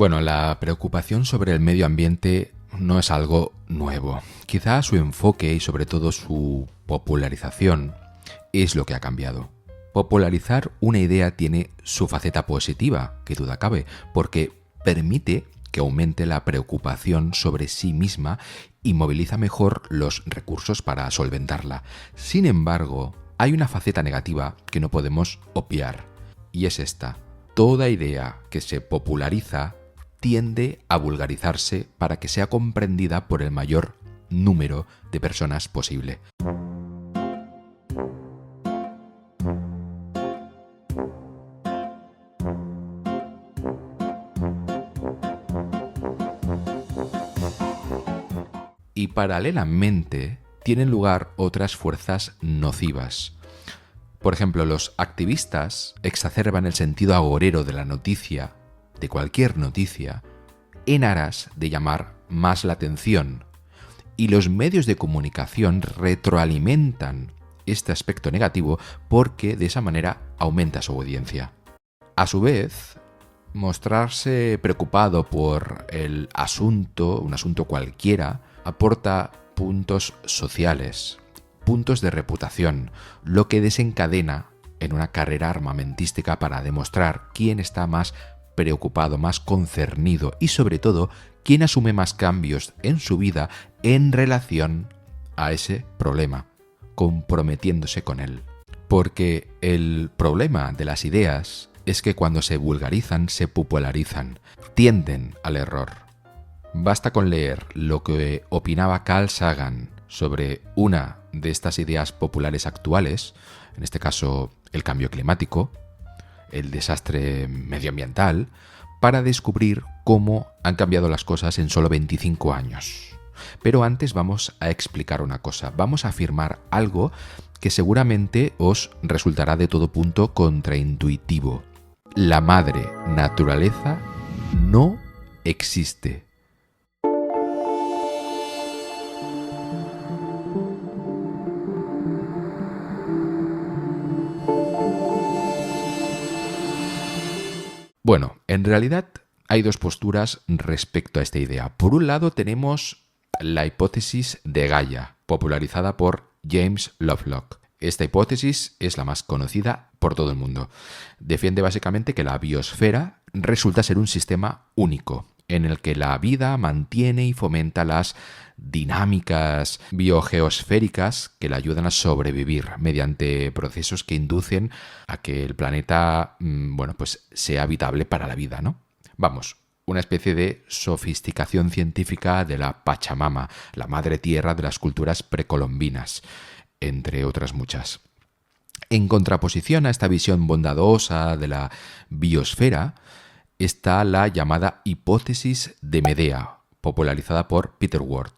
Bueno, la preocupación sobre el medio ambiente no es algo nuevo. Quizá su enfoque y sobre todo su popularización es lo que ha cambiado. Popularizar una idea tiene su faceta positiva, que duda cabe, porque permite que aumente la preocupación sobre sí misma y moviliza mejor los recursos para solventarla. Sin embargo, hay una faceta negativa que no podemos obviar, y es esta. Toda idea que se populariza tiende a vulgarizarse para que sea comprendida por el mayor número de personas posible. Y paralelamente tienen lugar otras fuerzas nocivas. Por ejemplo, los activistas exacerban el sentido agorero de la noticia, de cualquier noticia, en aras de llamar más la atención. Y los medios de comunicación retroalimentan este aspecto negativo porque de esa manera aumenta su audiencia. A su vez, mostrarse preocupado por el asunto, un asunto cualquiera, aporta puntos sociales, puntos de reputación, lo que desencadena en una carrera armamentística para demostrar quién está más preocupado, más concernido y sobre todo quién asume más cambios en su vida en relación a ese problema, comprometiéndose con él. Porque el problema de las ideas es que cuando se vulgarizan, se popularizan, tienden al error. Basta con leer lo que opinaba Carl Sagan sobre una de estas ideas populares actuales, en este caso el cambio climático, el desastre medioambiental, para descubrir cómo han cambiado las cosas en solo 25 años. Pero antes vamos a explicar una cosa, vamos a afirmar algo que seguramente os resultará de todo punto contraintuitivo. La madre naturaleza no existe. Bueno, en realidad hay dos posturas respecto a esta idea. Por un lado tenemos la hipótesis de Gaia, popularizada por James Lovelock. Esta hipótesis es la más conocida por todo el mundo. Defiende básicamente que la biosfera resulta ser un sistema único, en el que la vida mantiene y fomenta las dinámicas biogeosféricas que le ayudan a sobrevivir mediante procesos que inducen a que el planeta, pues sea habitable para la vida, ¿no? Vamos, una especie de sofisticación científica de la Pachamama, la madre tierra de las culturas precolombinas, entre otras muchas. En contraposición a esta visión bondadosa de la biosfera, está la llamada hipótesis de Medea, popularizada por Peter Ward.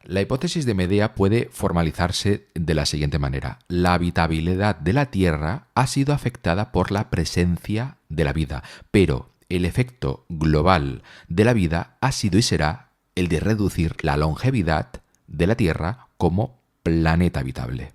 La hipótesis de Medea puede formalizarse de la siguiente manera. La habitabilidad de la Tierra ha sido afectada por la presencia de la vida, pero el efecto global de la vida ha sido y será el de reducir la longevidad de la Tierra como planeta habitable.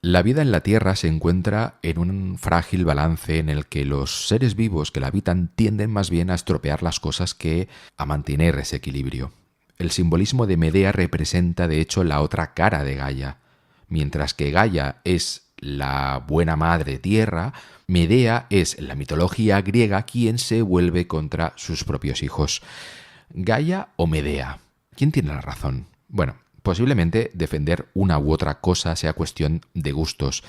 La vida en la Tierra se encuentra en un frágil balance en el que los seres vivos que la habitan tienden más bien a estropear las cosas que a mantener ese equilibrio. El simbolismo de Medea representa de hecho la otra cara de Gaia. Mientras que Gaia es la buena madre tierra, Medea es en la mitología griega quien se vuelve contra sus propios hijos. ¿Gaia o Medea? ¿Quién tiene la razón? Bueno, posiblemente defender una u otra cosa sea cuestión de gustos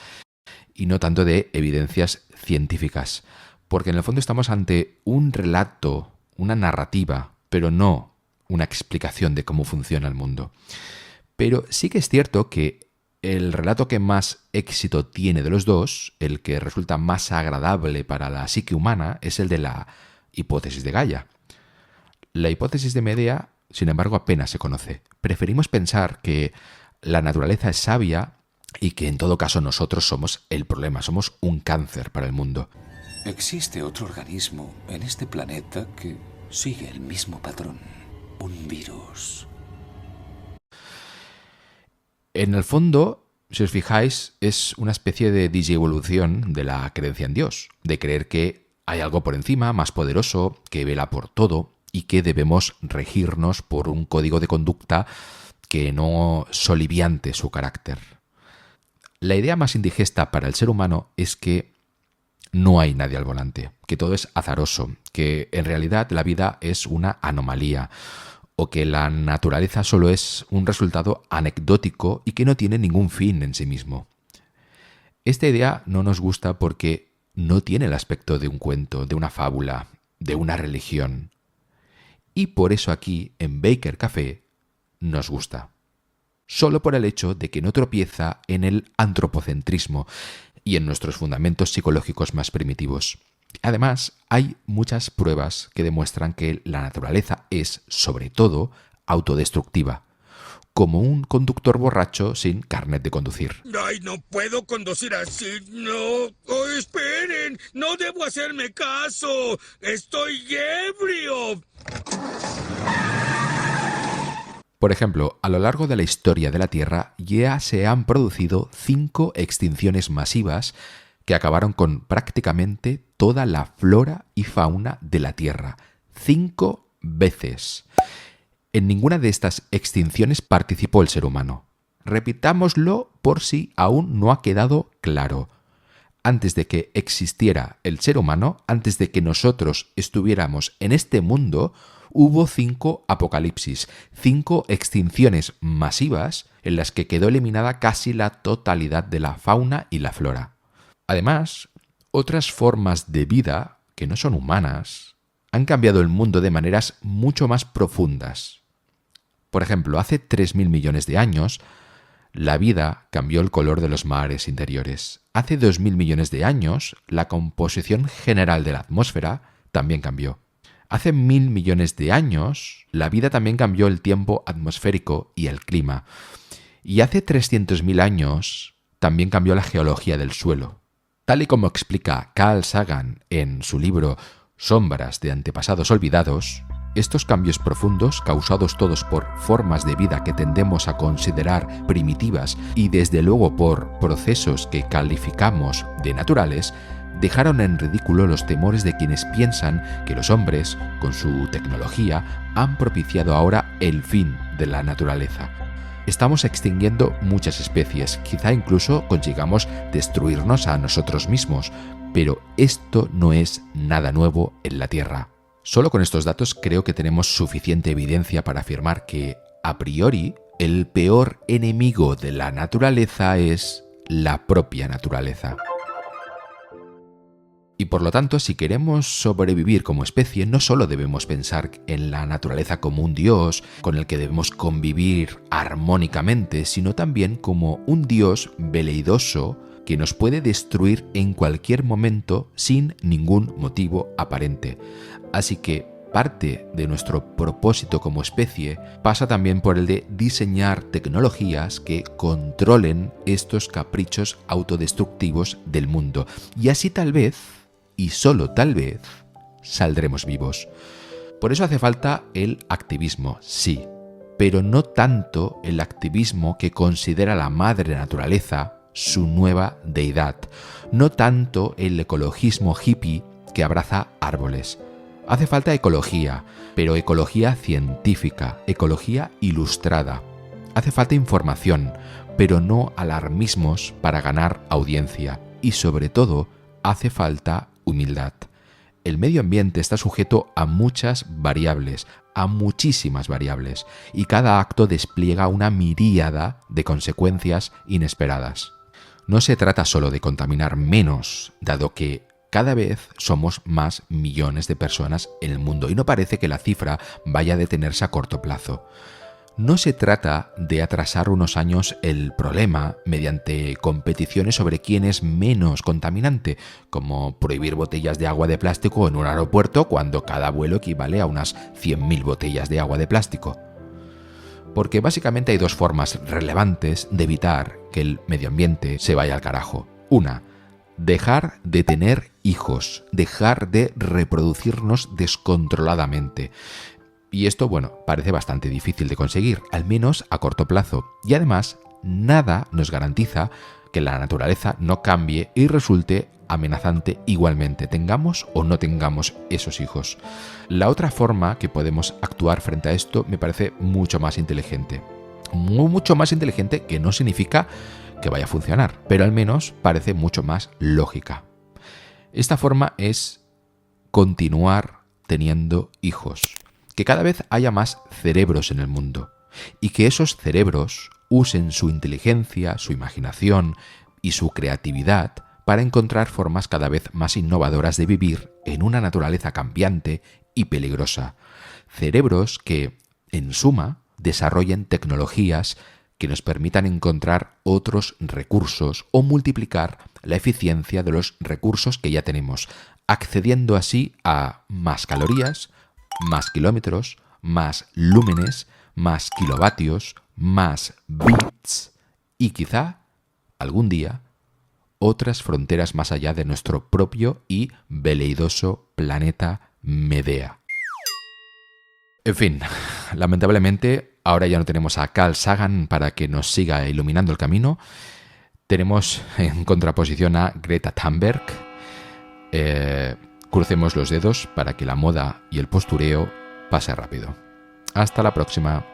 y no tanto de evidencias científicas, porque en el fondo estamos ante un relato, una narrativa, pero no una explicación de cómo funciona el mundo. Pero sí que es cierto que el relato que más éxito tiene de los dos, el que resulta más agradable para la psique humana, es el de la hipótesis de Gaia. La hipótesis de Medea, sin embargo, apenas se conoce. Preferimos pensar que la naturaleza es sabia y que en todo caso nosotros somos el problema, somos un cáncer para el mundo. Existe otro organismo en este planeta que sigue el mismo patrón. Un virus. En el fondo, Si os fijáis, es una especie de digievolución de la creencia en Dios, de creer que hay algo por encima, más poderoso, que vela por todo y que debemos regirnos por un código de conducta que no soliviante su carácter. La idea más indigesta para el ser humano es que no hay nadie al volante, que todo es azaroso, que en realidad la vida es una anomalía, o que la naturaleza solo es un resultado anecdótico y que no tiene ningún fin en sí mismo. Esta idea no nos gusta porque no tiene el aspecto de un cuento, de una fábula, de una religión. Y por eso aquí, en Baker Café, nos gusta. Solo por el hecho de que no tropieza en el antropocentrismo y en nuestros fundamentos psicológicos más primitivos. Además, hay muchas pruebas que demuestran que la naturaleza es, sobre todo, autodestructiva, como un conductor borracho sin carnet de conducir. ¡Ay, no puedo conducir así! ¡No! ¡Oh, esperen! ¡No debo hacerme caso! ¡Estoy ebrio! Por ejemplo, a lo largo de la historia de la Tierra ya se han producido 5 extinciones masivas que acabaron con prácticamente toda la flora y fauna de la Tierra. 5 veces. En ninguna de estas extinciones participó el ser humano. Repitámoslo por si aún no ha quedado claro. Antes de que existiera el ser humano, antes de que nosotros estuviéramos en este mundo, hubo 5 apocalipsis, 5 extinciones masivas en las que quedó eliminada casi la totalidad de la fauna y la flora. Además, otras formas de vida, que no son humanas, han cambiado el mundo de maneras mucho más profundas. Por ejemplo, hace 3.000 millones de años, la vida cambió el color de los mares interiores. Hace 2.000 millones de años, la composición general de la atmósfera también cambió. Hace 1.000 millones de años, la vida también cambió el tiempo atmosférico y el clima. Y hace 300.000 años, también cambió la geología del suelo. Tal y como explica Carl Sagan en su libro Sombras de antepasados olvidados, estos cambios profundos, causados todos por formas de vida que tendemos a considerar primitivas y desde luego por procesos que calificamos de naturales, dejaron en ridículo los temores de quienes piensan que los hombres, con su tecnología, han propiciado ahora el fin de la naturaleza. Estamos extinguiendo muchas especies, quizá incluso consigamos destruirnos a nosotros mismos, pero esto no es nada nuevo en la Tierra. Solo con estos datos creo que tenemos suficiente evidencia para afirmar que, a priori, el peor enemigo de la naturaleza es la propia naturaleza. Y por lo tanto, si queremos sobrevivir como especie, no solo debemos pensar en la naturaleza como un dios con el que debemos convivir armónicamente, sino también como un dios veleidoso que nos puede destruir en cualquier momento sin ningún motivo aparente. Así que parte de nuestro propósito como especie pasa también por el de diseñar tecnologías que controlen estos caprichos autodestructivos del mundo. Y así tal vez, y solo tal vez, saldremos vivos. Por eso hace falta el activismo, sí, pero no tanto el activismo que considera la madre naturaleza su nueva deidad, no tanto el ecologismo hippie que abraza árboles. Hace falta ecología, pero ecología científica, ecología ilustrada. Hace falta información, pero no alarmismos para ganar audiencia. Y sobre todo, hace falta humildad. El medio ambiente está sujeto a muchas variables, a muchísimas variables, y cada acto despliega una miríada de consecuencias inesperadas. No se trata solo de contaminar menos, dado que cada vez somos más millones de personas en el mundo y no parece que la cifra vaya a detenerse a corto plazo. No se trata de atrasar unos años el problema mediante competiciones sobre quién es menos contaminante, como prohibir botellas de agua de plástico en un aeropuerto cuando cada vuelo equivale a unas 100.000 botellas de agua de plástico. Porque básicamente hay dos formas relevantes de evitar que el medio ambiente se vaya al carajo. Una, dejar de tener hijos, dejar de reproducirnos descontroladamente. Y esto, parece bastante difícil de conseguir, al menos a corto plazo. Y además, nada nos garantiza que la naturaleza no cambie y resulte amenazante igualmente, tengamos o no tengamos esos hijos. La otra forma que podemos actuar frente a esto me parece mucho más inteligente. Mucho más inteligente, que no significa que vaya a funcionar, pero al menos parece mucho más lógica. Esta forma es continuar teniendo hijos, que cada vez haya más cerebros en el mundo y que esos cerebros usen su inteligencia, su imaginación y su creatividad para encontrar formas cada vez más innovadoras de vivir en una naturaleza cambiante y peligrosa. Cerebros que, en suma, desarrollen tecnologías que nos permitan encontrar otros recursos o multiplicar la eficiencia de los recursos que ya tenemos, accediendo así a más calorías, más kilómetros, más lúmenes, más kilovatios, más bits y quizá, algún día, otras fronteras más allá de nuestro propio y veleidoso planeta Medea. En fin, lamentablemente ahora ya no tenemos a Carl Sagan para que nos siga iluminando el camino. Tenemos en contraposición a Greta Thunberg. Crucemos los dedos para que la moda y el postureo pase rápido. Hasta la próxima.